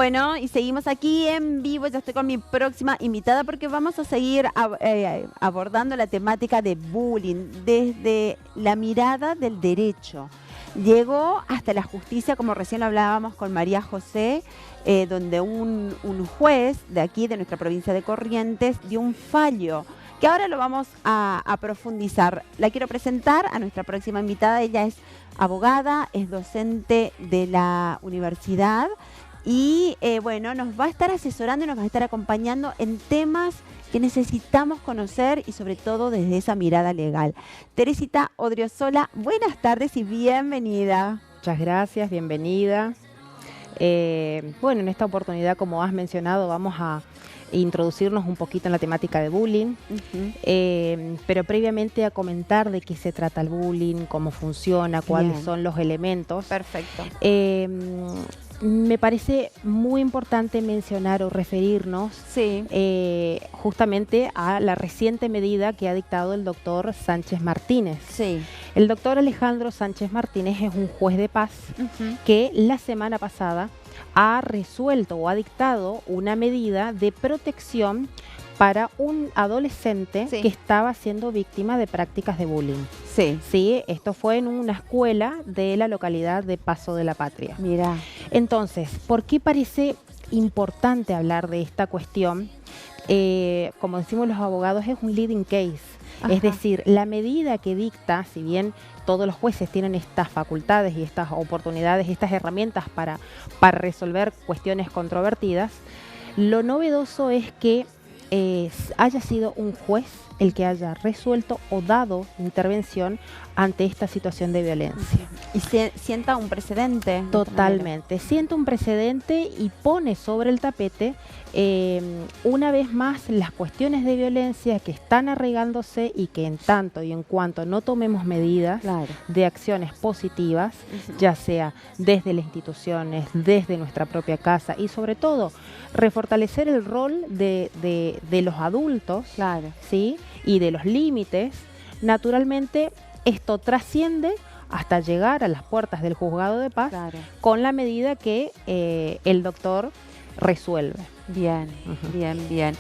Bueno, y seguimos aquí en vivo. Ya estoy con mi próxima invitada porque vamos a seguir abordando la temática de bullying desde la mirada del derecho. Llegó hasta la justicia, como recién hablábamos con María José, donde un juez de aquí, de nuestra provincia de Corrientes, dio un fallo que ahora lo vamos a profundizar. La quiero presentar a nuestra próxima invitada. Ella es abogada, es docente de la universidad y bueno, nos va a estar asesorando y nos va a estar acompañando en temas que necesitamos conocer y sobre todo desde esa mirada legal. Teresita Odriozola, buenas tardes y bienvenida. Muchas gracias, bienvenida. Bueno, en esta oportunidad, como has mencionado, vamos a introducirnos un poquito en la temática de bullying, pero previamente a comentar de qué se trata el bullying, cómo funciona, cuáles son los elementos. Perfecto. Me parece muy importante mencionar o referirnos justamente a la reciente medida que ha dictado el doctor Sánchez Martínez. Sí. El doctor Alejandro Sánchez Martínez es un juez de paz que la semana pasada ha resuelto o ha dictado una medida de protección para un adolescente que estaba siendo víctima de prácticas de bullying. Sí, esto fue en una escuela de la localidad de Paso de la Patria. Mira. Entonces, ¿por qué parece importante hablar de esta cuestión? Como decimos los abogados, es un leading case. Ajá. Es decir, la medida que dicta, si bien todos los jueces tienen estas facultades y estas oportunidades, estas herramientas para resolver cuestiones controvertidas, lo novedoso es que haya sido un juez el que haya resuelto o dado intervención ante esta situación de violencia. Y sienta un precedente. Totalmente, sienta un precedente y pone sobre el tapete una vez más las cuestiones de violencia que están arraigándose y que en tanto y en cuanto no tomemos medidas de acciones positivas, ya sea desde las instituciones, desde nuestra propia casa y sobre todo refortalecer el rol de los adultos, ¿sí? Y de los límites, naturalmente esto trasciende hasta llegar a las puertas del juzgado de paz con la medida que el doctor resuelve. Bien, bien.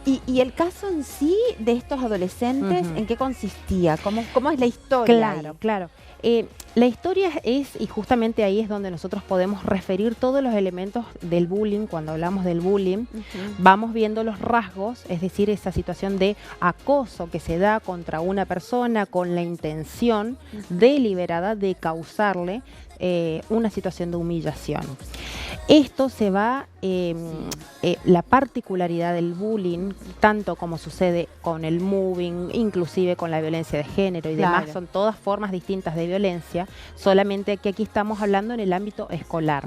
¿Y el caso en sí de estos adolescentes, en qué consistía? ¿Cómo es la historia? Claro. La historia es, y justamente ahí es donde nosotros podemos referir todos los elementos del bullying. Cuando hablamos del bullying, vamos viendo los rasgos, es decir, esa situación de acoso que se da contra una persona con la intención deliberada de causarle una situación de humillación. Esto se va, la particularidad del bullying, tanto como sucede con el mobbing, inclusive con la violencia de género y demás, son todas formas distintas de violencia, solamente que aquí estamos hablando en el ámbito escolar.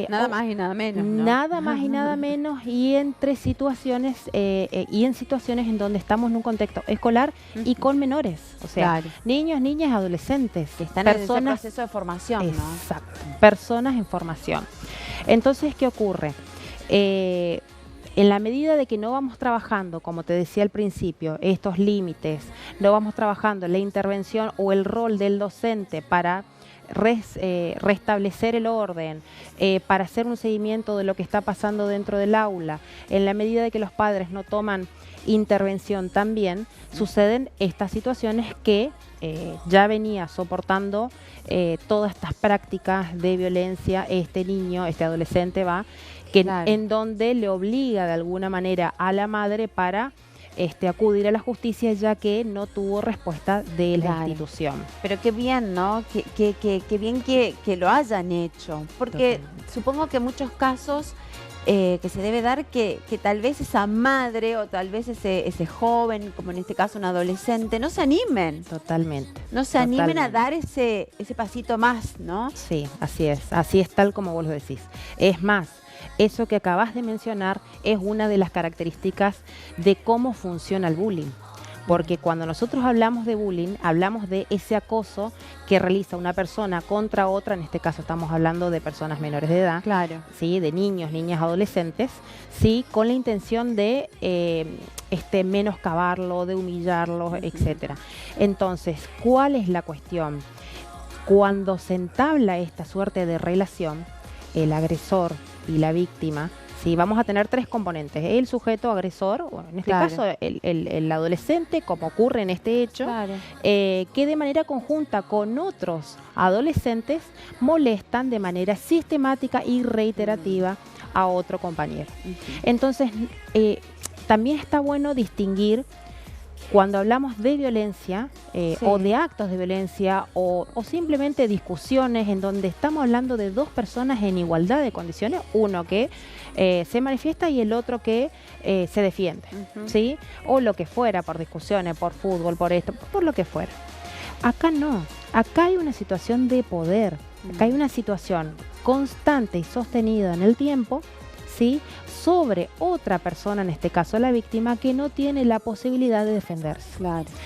Nada más y nada menos, ¿no? Nada más y nada menos, y entre situaciones y en situaciones en donde estamos en un contexto escolar y con menores, o sea, niños, niñas, adolescentes, que están en ese proceso de formación, ¿no? Exacto, personas en formación. Entonces, ¿qué ocurre? En la medida de que no vamos trabajando, como te decía al principio, estos límites, no vamos trabajando la intervención o el rol del docente para restablecer el orden, para hacer un seguimiento de lo que está pasando dentro del aula, en la medida de que los padres no toman intervención también, suceden estas situaciones que ya venía soportando todas estas prácticas de violencia este niño, este adolescente en donde le obliga de alguna manera a la madre para acudir a la justicia, ya que no tuvo respuesta de la institución. Pero qué bien, ¿no? Qué bien que lo hayan hecho, porque supongo que en muchos casos que se debe dar que tal vez esa madre o tal vez ese joven, como en este caso un adolescente, no se animen. Totalmente. No se animen a dar ese pasito más, ¿no? Sí, así es tal como vos lo decís. Es más, eso que acabas de mencionar es una de las características de cómo funciona el bullying. Porque cuando nosotros hablamos de bullying, hablamos de ese acoso que realiza una persona contra otra, en este caso estamos hablando de personas menores de edad, ¿sí? De niños, niñas, adolescentes, ¿sí? Con la intención de menoscabarlo, de humillarlo, etcétera. Entonces, ¿cuál es la cuestión? Cuando se entabla esta suerte de relación, el agresor y la víctima, ¿sí? Vamos a tener tres componentes: el sujeto agresor, bueno, en este caso el adolescente, como ocurre en este hecho, que de manera conjunta con otros adolescentes molestan de manera sistemática y reiterativa a otro compañero. Entonces, también está bueno distinguir cuando hablamos de violencia o de actos de violencia o simplemente discusiones en donde estamos hablando de dos personas en igualdad de condiciones, uno que se manifiesta y el otro que se defiende, ¿sí? O lo que fuera, por discusiones, por fútbol, por esto, por lo que fuera. Acá no, acá hay una situación de poder, acá hay una situación constante y sostenida en el tiempo, ¿sí? Sobre otra persona, en este caso la víctima, que no tiene la posibilidad de defenderse.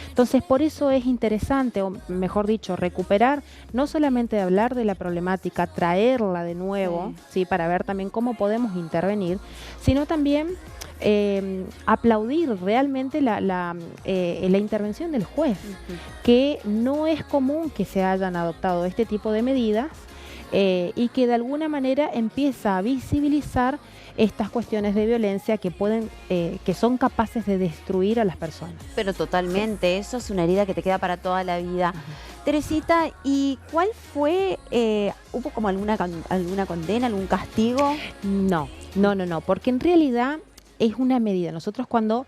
Entonces, por eso es interesante, o mejor dicho, recuperar, no solamente hablar de la problemática, traerla de nuevo, ¿sí? Para ver también cómo podemos intervenir, sino también aplaudir realmente la intervención del juez, que no es común que se hayan adoptado este tipo de medidas, y que de alguna manera empieza a visibilizar estas cuestiones de violencia que pueden, que son capaces de destruir a las personas. Pero totalmente, eso es una herida que te queda para toda la vida. Teresita, ¿y cuál fue, hubo como alguna condena, algún castigo? No, porque en realidad es una medida. Nosotros cuando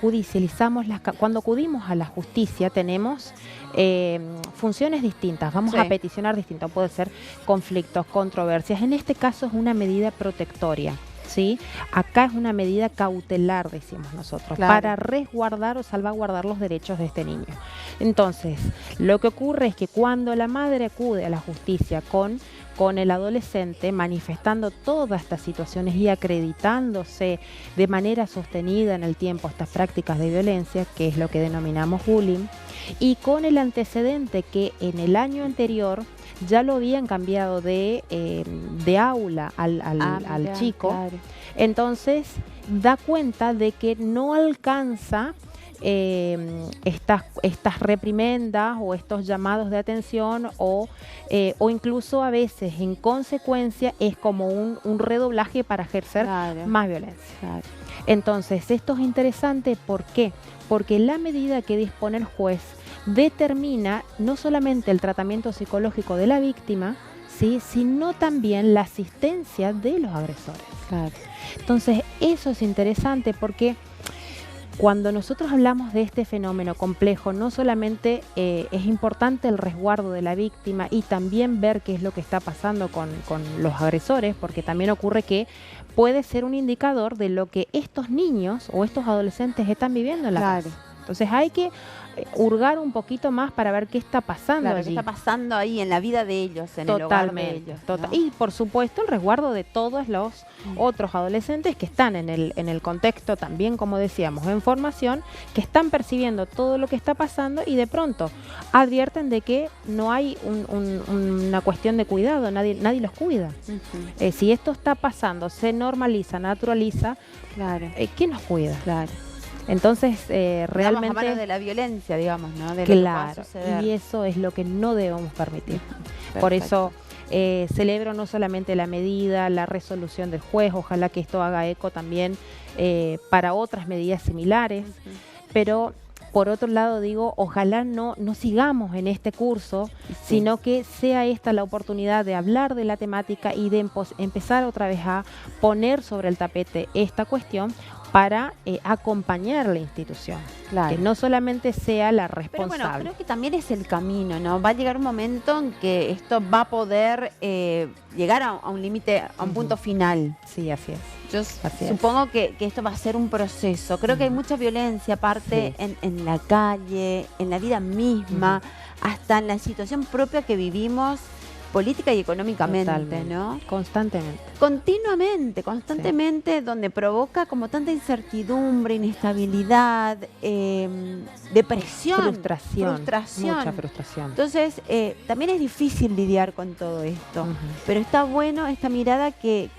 judicializamos, cuando acudimos a la justicia tenemos funciones distintas, vamos a peticionar distinto, puede ser conflictos, controversias. En este caso es una medida protectoria, ¿sí? Acá es una medida cautelar, decimos nosotros, para resguardar o salvaguardar los derechos de este niño. Entonces, lo que ocurre es que cuando la madre acude a la justicia con el adolescente, manifestando todas estas situaciones y acreditándose de manera sostenida en el tiempo estas prácticas de violencia, que es lo que denominamos bullying, y con el antecedente que en el año anterior ya lo habían cambiado de aula al chico, entonces da cuenta de que no alcanza estas reprimendas o estos llamados de atención o incluso a veces en consecuencia es como un redoblaje para ejercer más violencia. Entonces esto es interesante, ¿por qué? Porque la medida que dispone el juez determina no solamente el tratamiento psicológico de la víctima, ¿sí? Sino también la asistencia de los agresores. Entonces eso es interesante porque cuando nosotros hablamos de este fenómeno complejo, no solamente es importante el resguardo de la víctima y también ver qué es lo que está pasando con los agresores, porque también ocurre que puede ser un indicador de lo que estos niños o estos adolescentes están viviendo en la casa. Entonces hay que hurgar un poquito más para ver qué está pasando allí. Qué está pasando ahí en la vida de ellos, en el hogar de ellos, ¿no? Y por supuesto el resguardo de todos los otros adolescentes que están en el contexto también, como decíamos, en formación, que están percibiendo todo lo que está pasando y de pronto advierten de que no hay una cuestión de cuidado, nadie los cuida. Si esto está pasando, se normaliza, naturaliza, ¿quién nos cuida? Entonces, realmente... a manos de la violencia, digamos, ¿no? De lo que va a suceder. Y eso es lo que no debemos permitir. Por eso celebro no solamente la medida, la resolución del juez, ojalá que esto haga eco también para otras medidas similares, pero por otro lado digo, ojalá no sigamos en este curso, sino que sea esta la oportunidad de hablar de la temática y de empezar otra vez a poner sobre el tapete esta cuestión, para acompañar a la institución, que no solamente sea la responsable. Pero bueno, creo que también es el camino, ¿no? Va a llegar un momento en que esto va a poder llegar a un límite, a un punto final. Sí, así es. Yo supongo que esto va a ser un proceso. Creo que hay mucha violencia, aparte en la calle, en la vida misma, hasta en la situación propia que vivimos, política y económicamente, ¿no? Constantemente, donde provoca como tanta incertidumbre, inestabilidad, depresión, frustración, mucha frustración. Entonces, también es difícil lidiar con todo esto, pero está bueno esta mirada que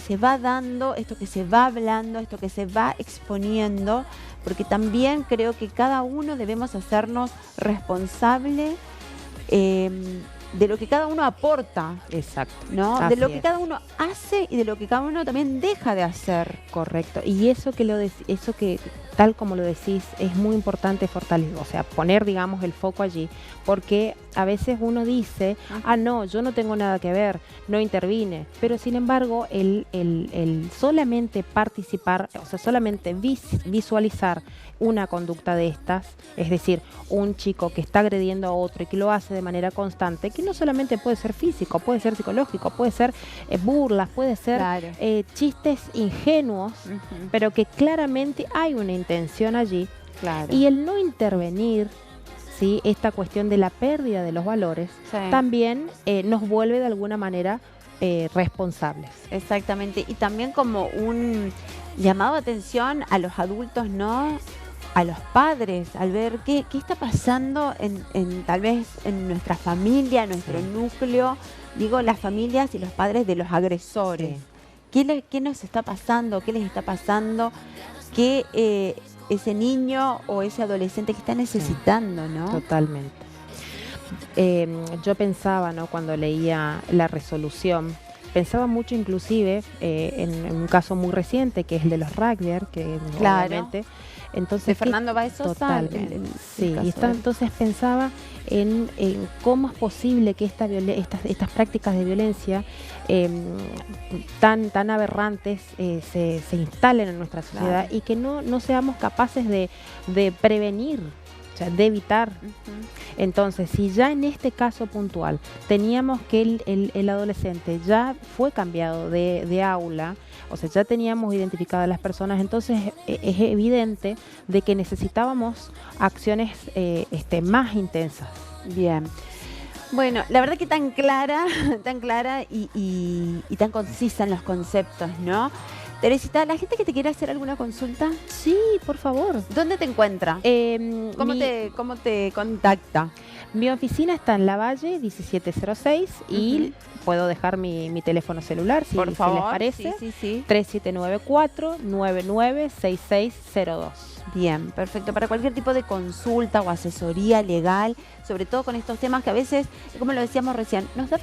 se va dando, esto que se va hablando, esto que se va exponiendo, porque también creo que cada uno debemos hacernos responsables de lo que cada uno aporta. Exacto. ¿No? Así De lo que es. cada uno hace y de lo que cada uno también deja de hacer. Correcto. Y eso que tal como lo decís, es muy importante fortalecer, o sea, poner, digamos, el foco allí, porque a veces uno dice, no, yo no tengo nada que ver, no intervine, pero sin embargo, el solamente participar, o sea, solamente visualizar una conducta de estas, es decir, un chico que está agrediendo a otro y que lo hace de manera constante, que no solamente puede ser físico, puede ser psicológico, puede ser burlas, puede ser Claro. chistes ingenuos, pero que claramente hay una intención allí. Claro. Y el no intervenir, ¿sí? Esta cuestión de la pérdida de los valores, Sí. también nos vuelve de alguna manera responsables. Exactamente. Y también como un llamado de atención a los adultos, ¿no? A los padres, al ver qué está pasando en tal vez en nuestra familia, en nuestro núcleo, digo, las familias y los padres de los agresores. Sí. ¿Qué nos está pasando? ¿Qué les está pasando? ¿Qué ese niño o ese adolescente que está necesitando, ¿no? Totalmente. Yo pensaba, ¿no? Cuando leía la resolución, pensaba mucho inclusive en un caso muy reciente, que es el de los rugbyers, que Claro. obviamente... Entonces, De Fernando Báez Sosa. Totalmente. Sí, caso y de él. entonces pensaba en cómo es posible que estas prácticas de violencia tan aberrantes se instalen en nuestra sociedad, Claro. y que no seamos capaces de prevenir, o sea, de evitar. Entonces, si ya en este caso puntual teníamos que el adolescente ya fue cambiado de aula, o sea, ya teníamos identificadas a las personas, entonces es evidente de que necesitábamos acciones más intensas. Bien. Bueno, la verdad que tan clara y tan concisa en los conceptos, ¿no? Teresita, la gente que te quiera hacer alguna consulta, Sí, por favor. ¿dónde te encuentra? ¿Cómo te contacta? Mi oficina está en La Valle 1706 y puedo dejar mi teléfono celular si Por favor. les parece. Sí. 3794-996602. Bien, perfecto. Para cualquier tipo de consulta o asesoría legal, sobre todo con estos temas que a veces, como lo decíamos recién, nos da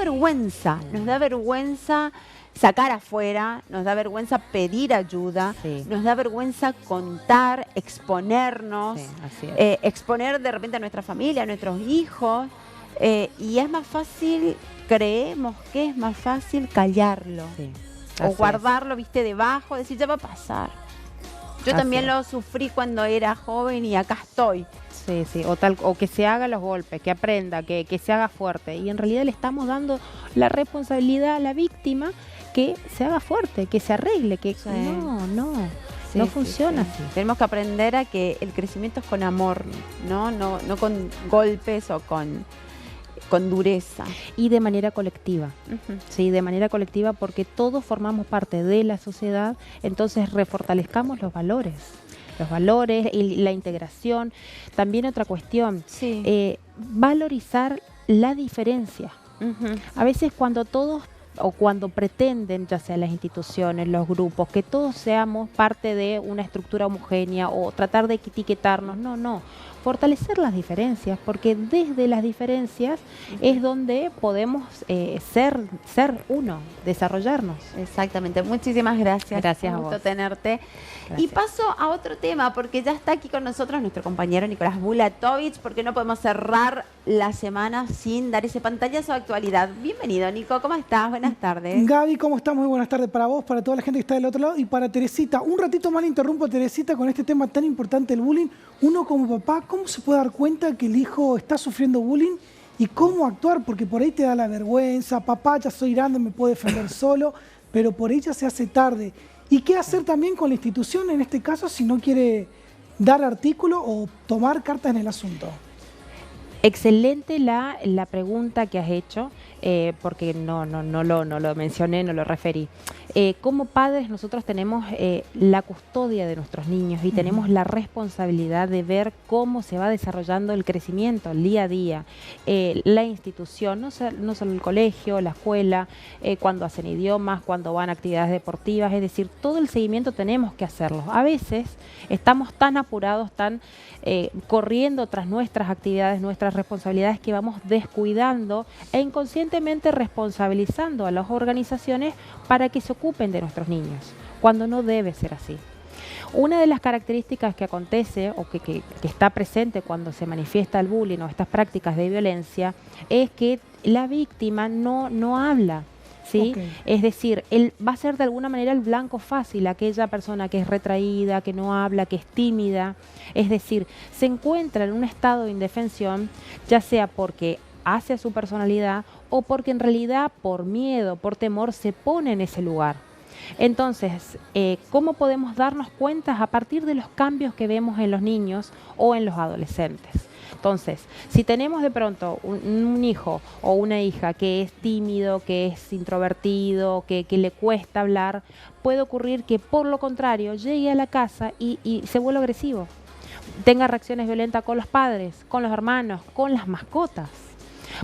vergüenza sacar afuera, nos da vergüenza pedir ayuda, Sí. nos da vergüenza contar, exponernos, Sí, así es. exponer de repente a nuestra familia, a nuestros hijos, y es más fácil, creemos que es más fácil callarlo. Sí, O así guardarlo, viste, debajo, decir, ya va a pasar. Yo Así también es. lo sufrí cuando era joven y acá estoy. Sí, o que se haga los golpes, que aprenda, que se haga fuerte. Y en realidad le estamos dando la responsabilidad a la víctima que se haga fuerte, que se arregle, que Sí. no Sí, funciona sí. así. Tenemos que aprender a que el crecimiento es con amor, no con golpes o con dureza. Y de manera colectiva. Ujú. Sí, de manera colectiva, porque todos formamos parte de la sociedad, entonces refortalezcamos los valores y la integración. También otra cuestión, Sí. valorizar la diferencia. Ujú. A veces cuando cuando pretenden, ya sea las instituciones, los grupos, que todos seamos parte de una estructura homogénea o tratar de etiquetarnos, no. Fortalecer las diferencias, porque desde las diferencias es donde podemos ser uno, desarrollarnos. Exactamente. Muchísimas gracias. Gracias a Un gusto vos. tenerte. Gracias. Y paso a otro tema, porque ya está aquí con nosotros nuestro compañero Nicolás Bulatovich, porque no podemos cerrar la semana sin dar ese pantallazo de actualidad. Bienvenido, Nico. ¿Cómo estás? Buenas tardes. Gaby, ¿cómo estás? Muy buenas tardes para vos, para toda la gente que está del otro lado y para Teresita. Un ratito más le interrumpo a Teresita con este tema tan importante, el bullying. Uno como papá, ¿cómo se puede dar cuenta que el hijo está sufriendo bullying y cómo actuar? Porque por ahí te da la vergüenza, papá, ya soy grande, me puedo defender solo, pero por ahí ya se hace tarde. ¿Y qué hacer también con la institución en este caso si no quiere dar artículo o tomar cartas en el asunto? Excelente la pregunta que has hecho, porque no lo mencioné, no lo referí. Como padres nosotros tenemos la custodia de nuestros niños y tenemos la responsabilidad de ver cómo se va desarrollando el crecimiento, el día a día, la institución, no solo el colegio, la escuela, cuando hacen idiomas, cuando van a actividades deportivas, es decir, todo el seguimiento tenemos que hacerlo. A veces estamos tan apurados, tan corriendo tras nuestras actividades, nuestras responsabilidades, que vamos descuidando e inconscientemente responsabilizando a las organizaciones para que se ocupen de nuestros niños, cuando no debe ser así. Una de las características que acontece o que está presente cuando se manifiesta el bullying o estas prácticas de violencia es que la víctima no habla. ¿Sí? Okay. Es decir, él va a ser de alguna manera el blanco fácil, aquella persona que es retraída, que no habla, que es tímida. Es decir, se encuentra en un estado de indefensión, ya sea porque hace a su personalidad o porque en realidad por miedo, por temor, se pone en ese lugar. Entonces, ¿cómo podemos darnos cuenta a partir de los cambios que vemos en los niños o en los adolescentes? Entonces, si tenemos de pronto un hijo o una hija que es tímido, que es introvertido, que le cuesta hablar, puede ocurrir que por lo contrario llegue a la casa y se vuelva agresivo, tenga reacciones violentas con los padres, con los hermanos, con las mascotas.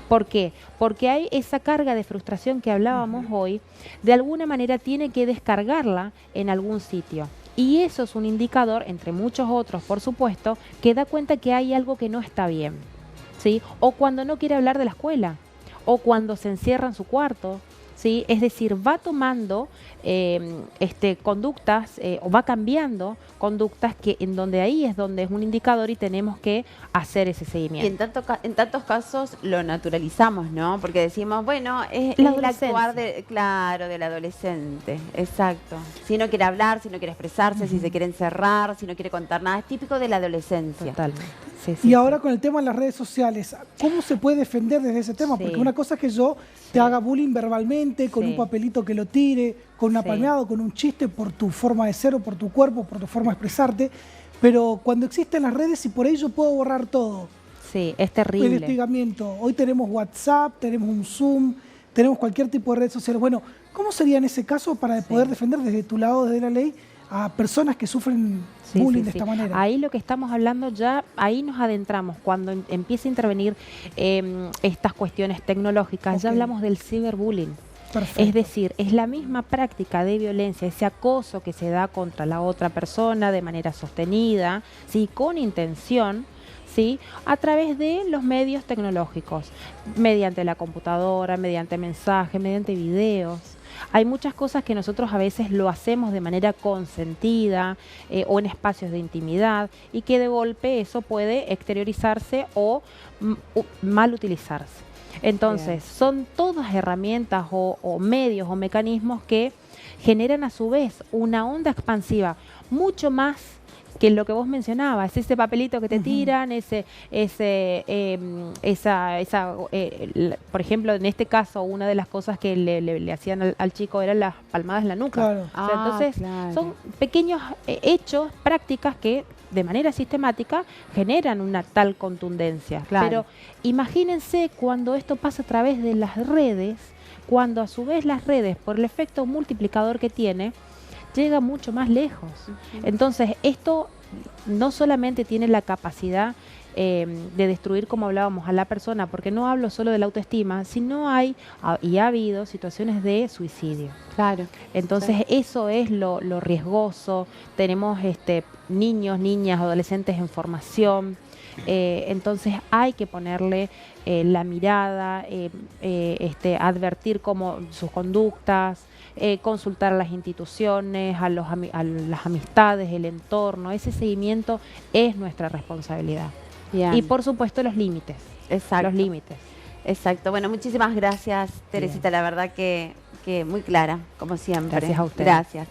¿Por qué? Porque hay esa carga de frustración que hablábamos hoy, de alguna manera tiene que descargarla en algún sitio. Y eso es un indicador, entre muchos otros, por supuesto, que da cuenta que hay algo que no está bien, ¿sí? O cuando no quiere hablar de la escuela, o cuando se encierra en su cuarto, ¿sí? Es decir, va tomando conductas o va cambiando conductas que en donde ahí es donde es un indicador y tenemos que hacer ese seguimiento. Y en tantos casos lo naturalizamos, ¿no? Porque decimos, bueno, es el actuar del adolescente, exacto. Si no quiere hablar, si no quiere expresarse, si se quiere encerrar, si no quiere contar nada, es típico de la adolescencia. Totalmente. Sí, y ahora con el tema de las redes sociales, ¿cómo se puede defender desde ese tema? Porque una cosa es que yo te haga bullying verbalmente, con un papelito que lo tire, con una palmeada, con un chiste por tu forma de ser o por tu cuerpo, por tu forma de expresarte, pero cuando existen las redes y por ahí yo puedo borrar todo. Sí, es terrible. El hostigamiento. Hoy tenemos WhatsApp, tenemos un Zoom, tenemos cualquier tipo de red social. Bueno, ¿cómo sería en ese caso para poder defender desde tu lado, desde la ley, a personas que sufren bullying de esta manera? Ahí lo que estamos hablando ya, ahí nos adentramos. Cuando empieza a intervenir estas cuestiones tecnológicas, ya hablamos del ciberbullying. Perfecto. Es decir, es la misma práctica de violencia, ese acoso que se da contra la otra persona de manera sostenida, ¿sí? Con intención, ¿sí? A través de los medios tecnológicos, mediante la computadora, mediante mensajes, mediante videos. Hay muchas cosas que nosotros a veces lo hacemos de manera consentida o en espacios de intimidad y que de golpe eso puede exteriorizarse o mal utilizarse. Entonces, son todas herramientas o medios o mecanismos que generan a su vez una onda expansiva mucho más que lo que vos mencionabas, ese papelito que te tiran, por ejemplo, en este caso, una de las cosas que le hacían al chico eran las palmadas en la nuca. Claro. O sea, entonces, son pequeños hechos, prácticas que de manera sistemática generan una tal contundencia. Pero imagínense cuando esto pasa a través de las redes, cuando a su vez las redes, por el efecto multiplicador que tiene, llega mucho más lejos. Entonces, esto no solamente tiene la capacidad de destruir, como hablábamos, a la persona, porque no hablo solo de la autoestima, sino ha habido situaciones de suicidio. Claro. Entonces, eso es lo riesgoso. Tenemos niños, niñas, adolescentes en formación. Entonces hay que ponerle la mirada, advertir como sus conductas, consultar a las instituciones, a las amistades, el entorno. Ese seguimiento es nuestra responsabilidad. Bien. Y por supuesto los límites. Exacto. Los límites. Exacto. Bueno, muchísimas gracias, Teresita. La verdad que muy clara, como siempre. Gracias a ustedes. Gracias.